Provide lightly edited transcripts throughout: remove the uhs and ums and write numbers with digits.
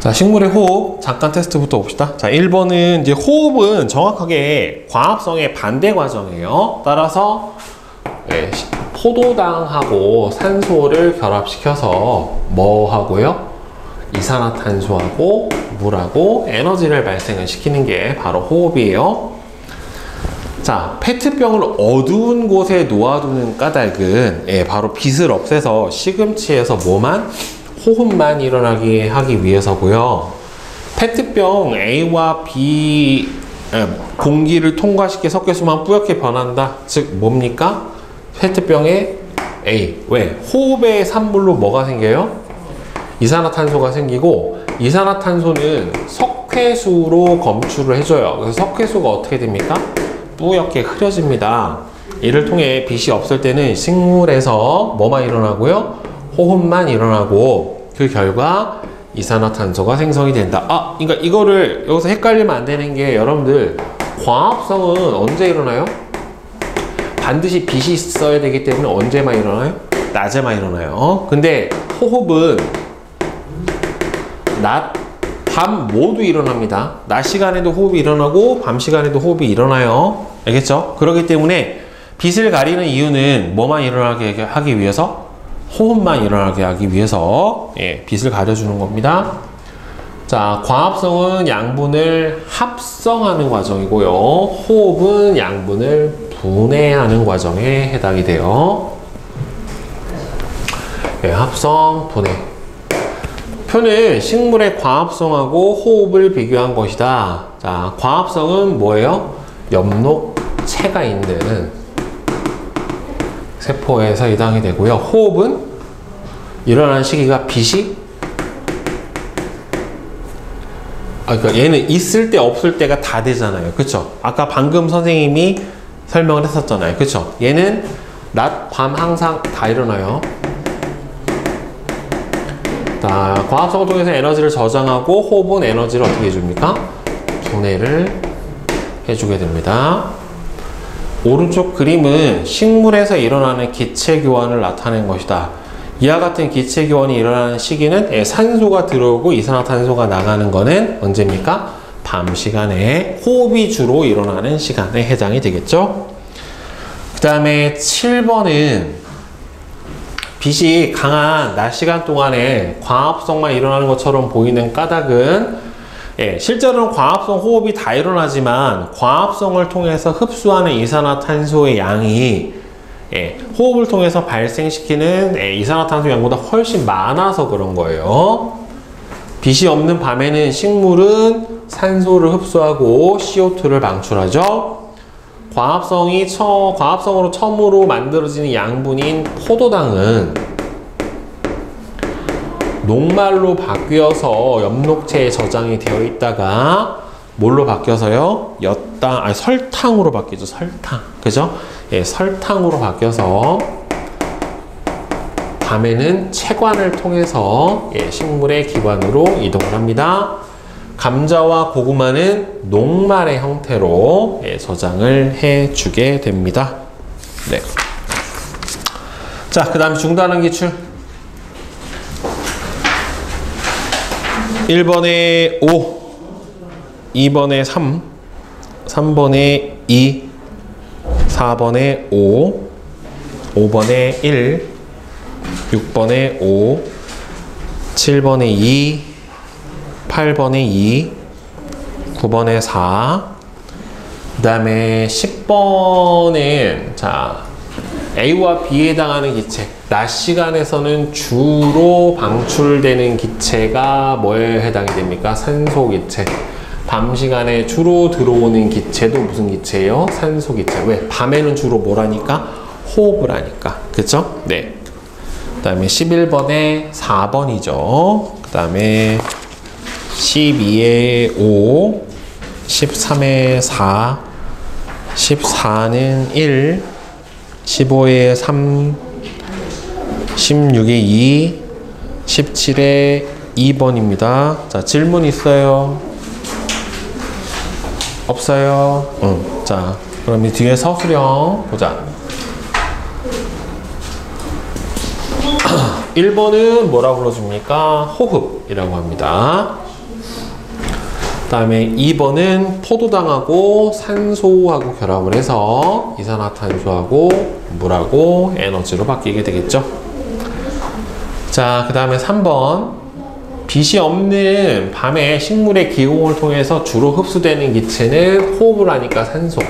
자, 식물의 호흡 잠깐 테스트부터 봅시다. 자, 1번은 이제 호흡은 정확하게 과합성의 반대 과정이에요. 따라서 포도당하고 산소를 결합시켜서 뭐 하고요? 이산화탄소하고 물하고 에너지를 발생을 시키는 게 바로 호흡이에요. 자, 페트병을 어두운 곳에 놓아두는 까닭은 바로 빛을 없애서 시금치에서 뭐만? 호흡만 일어나게 하기 위해서고요. 페트병 A와 B 공기를 통과시켜 석회수만 뿌옇게 변한다. 즉 뭡니까? 페트병에 A. 왜? 호흡의 산물로 뭐가 생겨요? 이산화탄소가 생기고, 이산화탄소는 석회수로 검출을 해줘요. 그래서 석회수가 어떻게 됩니까? 뿌옇게 흐려집니다. 이를 통해 빛이 없을 때는 식물에서 뭐만 일어나고요? 호흡만 일어나고, 그 결과 이산화탄소가 생성이 된다. 그러니까 이거를 여기서 헷갈리면 안 되는 게, 여러분들 광합성은 언제 일어나요? 반드시 빛이 있어야 되기 때문에 언제만 일어나요? 낮에만 일어나요. 근데 호흡은 낮, 밤 모두 일어납니다. 낮 시간에도 호흡이 일어나고 밤 시간에도 호흡이 일어나요. 알겠죠? 그렇기 때문에 빛을 가리는 이유는 뭐만 일어나게 하기 위해서? 호흡만 일어나게 하기 위해서 빛을 가려주는 겁니다. 자, 광합성은 양분을 합성하는 과정이고요. 호흡은 양분을 분해하는 과정에 해당이 돼요. 합성, 분해. 표는 식물의 광합성하고 호흡을 비교한 것이다. 자, 광합성은 뭐예요? 엽록체가 있는 세포에서 해당이 되고요. 호흡은 일어나는 시기가 빛이 그러니까 얘는 있을 때 없을 때가 다 되잖아요. 그쵸? 아까 방금 선생님이 설명을 했었잖아요. 그쵸? 얘는 낮, 밤 항상 다 일어나요. 자, 광합성을 통해서 에너지를 저장하고, 호흡은 에너지를 어떻게 해줍니까? 분해를 해주게 됩니다. 오른쪽 그림은 식물에서 일어나는 기체 교환을 나타낸 것이다. 이와 같은 기체 교환이 일어나는 시기는 산소가 들어오고 이산화탄소가 나가는 거는 언제입니까? 밤 시간에, 호흡이 주로 일어나는 시간에 해당이 되겠죠. 그 다음에 7번은 빛이 강한 낮 시간 동안에 광합성만 일어나는 것처럼 보이는 까닭은 실제로는 광합성 호흡이 다 일어나지만 광합성을 통해서 흡수하는 이산화탄소의 양이 호흡을 통해서 발생시키는 이산화탄소 양보다 훨씬 많아서 그런 거예요. 빛이 없는 밤에는 식물은 산소를 흡수하고 CO2를 방출하죠. 광합성으로 처음으로 만들어지는 양분인 포도당은 녹말로 바뀌어서 엽록체에 저장이 되어 있다가 뭘로 바뀌어서요? 설탕으로 바뀌죠. 설탕. 그죠? 설탕으로 바뀌어서 밤에는 체관을 통해서 식물의 기관으로 이동을 합니다. 감자와 고구마는 녹말의 형태로 저장을 해주게 됩니다. 네. 자, 그 다음 중단한 기출. 1번에 5, 2번에 3, 3번에 2, 4번에 5, 5번에 1, 6번에 5, 7번에 2, 8번에 2, 9번에 4, 그 다음에 10번은 자, A와 B에 해당하는 기체. 낮 시간에서는 주로 방출되는 기체가 뭐에 해당이 됩니까? 산소 기체. 밤 시간에 주로 들어오는 기체도 무슨 기체예요? 산소 기체. 왜? 밤에는 주로 뭘 하니까? 호흡을 하니까. 그쵸? 네. 그 다음에 11번에 4번이죠. 그 다음에 12에 5, 13에 4, 14는 1, 15에 3, 16에 2, 17에 2번입니다. 자, 질문 있어요? 없어요? 자, 그럼 이 뒤에 서술형 보자. 1번은 뭐라고 불러줍니까? 호흡이라고 합니다. 다음에 2번은 포도당하고 산소하고 결합을 해서 이산화탄소하고 물하고 에너지로 바뀌게 되겠죠. 자, 그 다음에 3번. 빛이 없는 밤에 식물의 기공을 통해서 주로 흡수되는 기체는 호흡을 하니까 산소,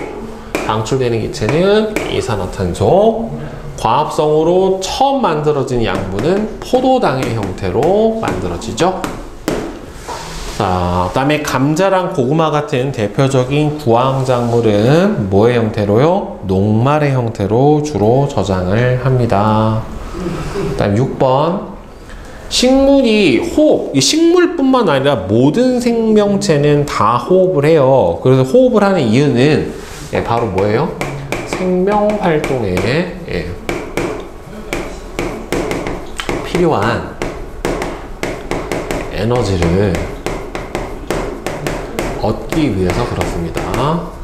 방출되는 기체는 이산화탄소, 과합성으로 처음 만들어진 양분은 포도당의 형태로 만들어지죠. 자, 그 다음에 감자랑 고구마 같은 대표적인 구황작물은 뭐의 형태로요? 녹말의 형태로 주로 저장을 합니다. 그 다음 6번. 식물이 호흡, 이 식물뿐만 아니라 모든 생명체는 다 호흡을 해요. 그래서 호흡을 하는 이유는 바로 뭐예요? 생명활동에 필요한 에너지를 얻기 위해서 그렇습니다.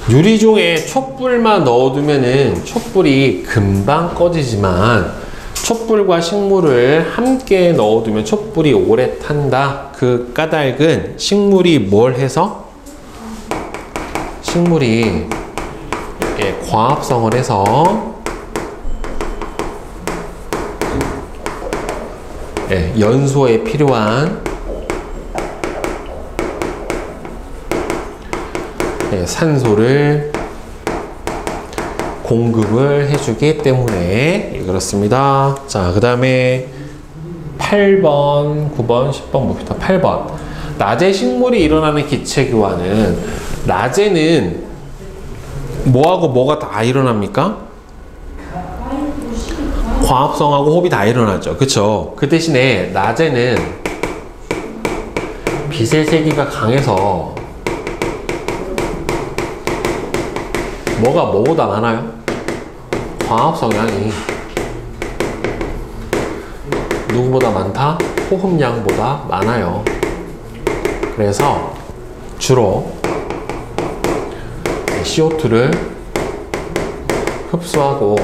유리종에 촛불만 넣어두면은 촛불이 금방 꺼지지만 촛불과 식물을 함께 넣어두면 촛불이 오래 탄다. 그 까닭은 식물이 뭘 해서? 식물이 과합성을 해서 연소에 필요한 산소를 공급을 해주기 때문에 그렇습니다. 자, 그 다음에 8번, 9번, 10번 봅시다. 8번. 낮에 식물이 일어나는 기체 교환은, 낮에는 뭐하고 뭐가 다 일어납니까? 과합성하고 호흡이 다 일어나죠. 그쵸? 그 대신에 낮에는 빛의 세기가 강해서 뭐가 뭐보다 많아요? 광합 성향이 누구보다 많다? 호흡량보다 많아요. 그래서 주로 CO2를 흡수하고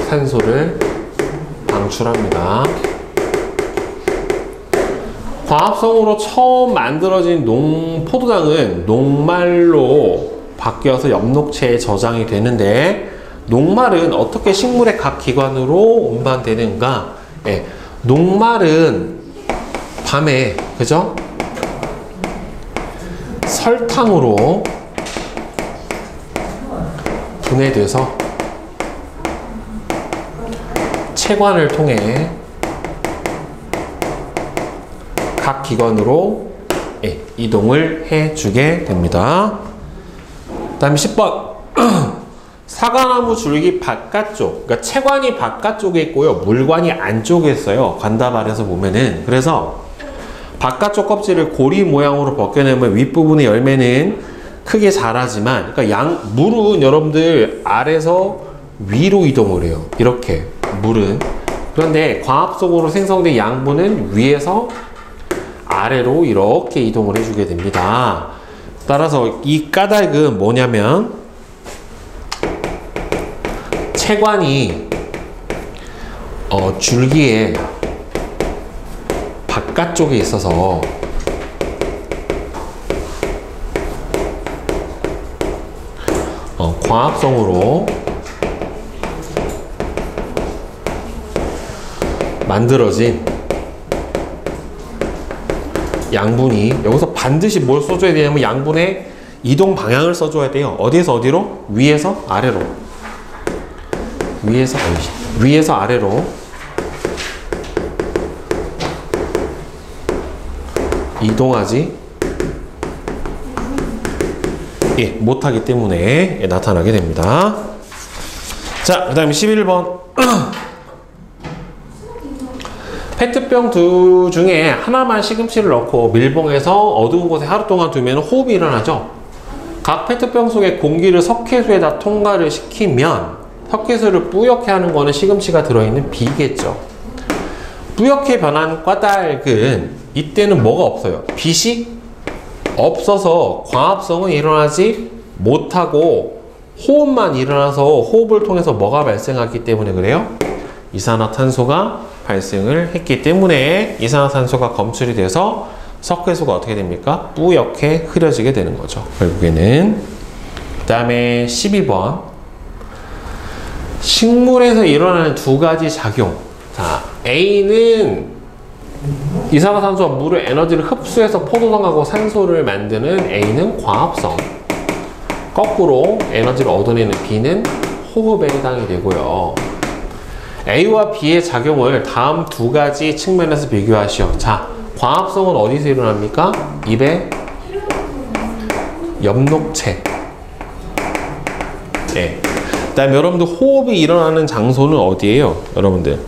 산소를 방출합니다. 과합성으로 처음 만들어진 포도당은 녹말로 바뀌어서 엽록체에 저장이 되는데, 녹말은 어떻게 식물의 각 기관으로 운반되는가? 녹말은 밤에, 그죠? 설탕으로 분해돼서 체관을 통해 각 기관으로 이동을 해주게 됩니다. 그 다음에 10번. 사과나무 줄기 바깥쪽, 그러니까 체관이 바깥쪽에 있고요, 물관이 안쪽에 있어요. 관다발에서 보면은. 그래서 바깥쪽 껍질을 고리 모양으로 벗겨내면 윗부분의 열매는 크게 자라지만, 그러니까 물은 여러분들 아래서 위로 이동을 해요. 이렇게 물은. 그런데 과합성으로 생성된 양분은 위에서 아래로 이렇게 이동을 해주게 됩니다. 따라서 이 까닭은 뭐냐면, 체관이 줄기의 바깥쪽에 있어서 과합성으로 만들어진 양분이, 여기서 반드시 뭘 써줘야 되냐면 양분의 이동 방향을 써줘야 돼요. 어디에서 어디로? 위에서 아래로. 위에서 아래로 이동하지 못하기 때문에 나타나게 됩니다. 자, 그 다음에 11번. 페트병 두 중에 하나만 시금치를 넣고 밀봉해서 어두운 곳에 하루 동안 두면 호흡이 일어나죠. 각 페트병 속에 공기를 석회수에다 통과를 시키면, 석회수를 뿌옇게 하는 거는 시금치가 들어있는 비겠죠. 뿌옇게 변한 까닭은 이때는 뭐가 없어요? 빛이 없어서 광합성은 일어나지 못하고 호흡만 일어나서 호흡을 통해서 뭐가 발생하기 때문에 그래요? 이산화탄소가 발생을 했기 때문에 이산화탄소가 검출이 돼서 석회수가 어떻게 됩니까? 뿌옇게 흐려지게 되는 거죠. 결국에는. 그 다음에 12번. 식물에서 일어나는 두 가지 작용. 자, A는 이산화탄소와 물의 에너지를 흡수해서 포도당하고 산소를 만드는 A는 광합성. 거꾸로 에너지를 얻어내는 B는 호흡에 해당이 되고요. A와 B의 작용을 다음 두 가지 측면에서 비교하시오. 자, 광합성은 어디서 일어납니까? 입의 엽록체. 네. 그 다음에 여러분들 호흡이 일어나는 장소는 어디예요? 여러분들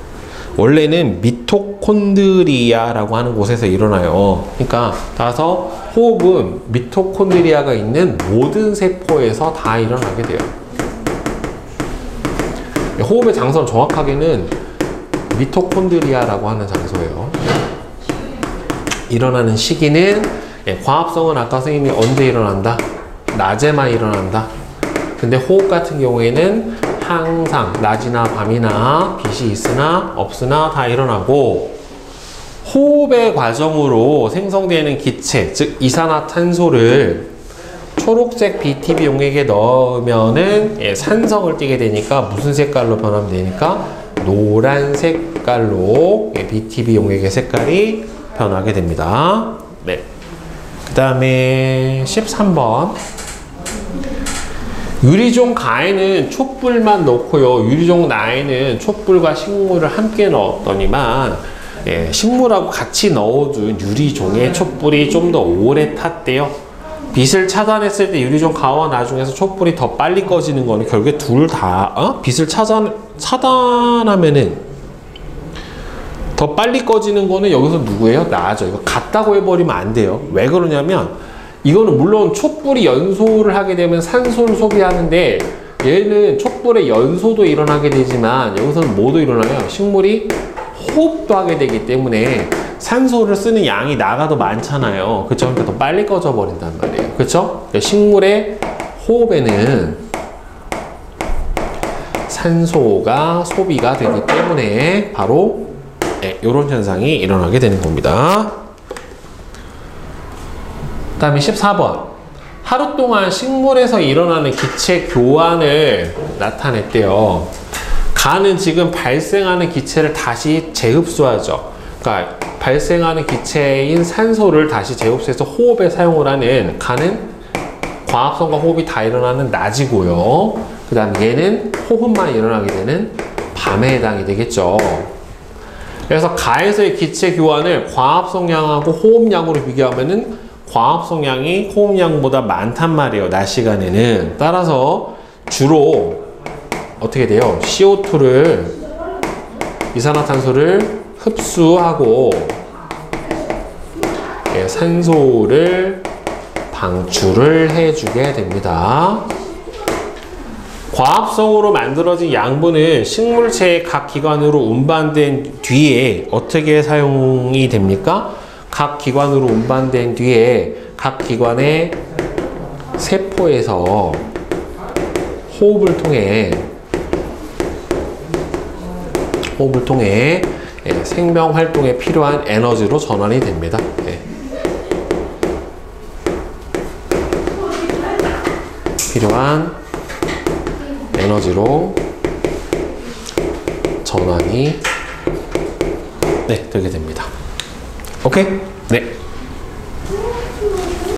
원래는 미토콘드리아라고 하는 곳에서 일어나요. 그러니까 따라서 호흡은 미토콘드리아가 있는 모든 세포에서 다 일어나게 돼요. 호흡의 장소는 정확하게는 미토콘드리아라고 하는 장소예요. 일어나는 시기는 광합성은 아까 선생님이 언제 일어난다? 낮에만 일어난다. 근데 호흡 같은 경우에는 항상 낮이나 밤이나 빛이 있으나 없으나 다 일어나고, 호흡의 과정으로 생성되는 기체, 즉 이산화탄소를 초록색 BTB 용액에 넣으면은 산성을 띠게 되니까 무슨 색깔로 변하면 되니까 노란 색깔로 BTB 용액의 색깔이 변하게 됩니다. 네. 그 다음에 13번. 유리종 가에는 촛불만 넣고요. 유리종 나에는 촛불과 식물을 함께 넣었더니만 식물하고 같이 넣어둔 유리종에 촛불이 좀 더 오래 탔대요. 빛을 차단했을 때 유리종 가와 나 중에서 촛불이 더 빨리 꺼지는 거는 결국에 둘 다 빛을 차단하면은 더 빨리 꺼지는 거는 여기서 누구예요? 나죠. 이거 같다고 해버리면 안 돼요. 왜 그러냐면 이거는 물론 촛불이 연소를 하게 되면 산소를 소비하는데 얘는 촛불의 연소도 일어나게 되지만 여기서는 뭐도 일어나요? 식물이 호흡도 하게 되기 때문에 산소를 쓰는 양이 나가 더 많잖아요. 그쵸? 그러니까 더 빨리 꺼져 버린단 말이에요. 그쵸? 식물의 호흡에는 산소가 소비가 되기 때문에 바로 이런 현상이 일어나게 되는 겁니다. 그 다음에 14번. 하루 동안 식물에서 일어나는 기체 교환을 나타냈대요. 간은 지금 발생하는 기체를 다시 재흡수하죠. 그러니까 발생하는 기체인 산소를 다시 재흡수해서 호흡에 사용을 하는 간은 광합성과 호흡이 다 일어나는 낮이고요. 그 다음 얘는 호흡만 일어나게 되는 밤에 해당이 되겠죠. 그래서 가에서의 기체 교환을 광합성량하고 호흡량으로 비교하면은 광합성량이 호흡량보다 많단 말이에요. 낮 시간에는. 따라서 주로 어떻게 돼요? CO2를, 이산화탄소를 흡수하고 산소를 방출을 해주게 됩니다. 과합성으로 만들어진 양분은 식물체의 각 기관으로 운반된 뒤에 어떻게 사용이 됩니까? 각 기관으로 운반된 뒤에 각 기관의 세포에서 호흡을 통해 생명 활동에 필요한 에너지로 전환이 됩니다. 필요한 에너지로 전환이 되게 됩니다. 오케이? 네.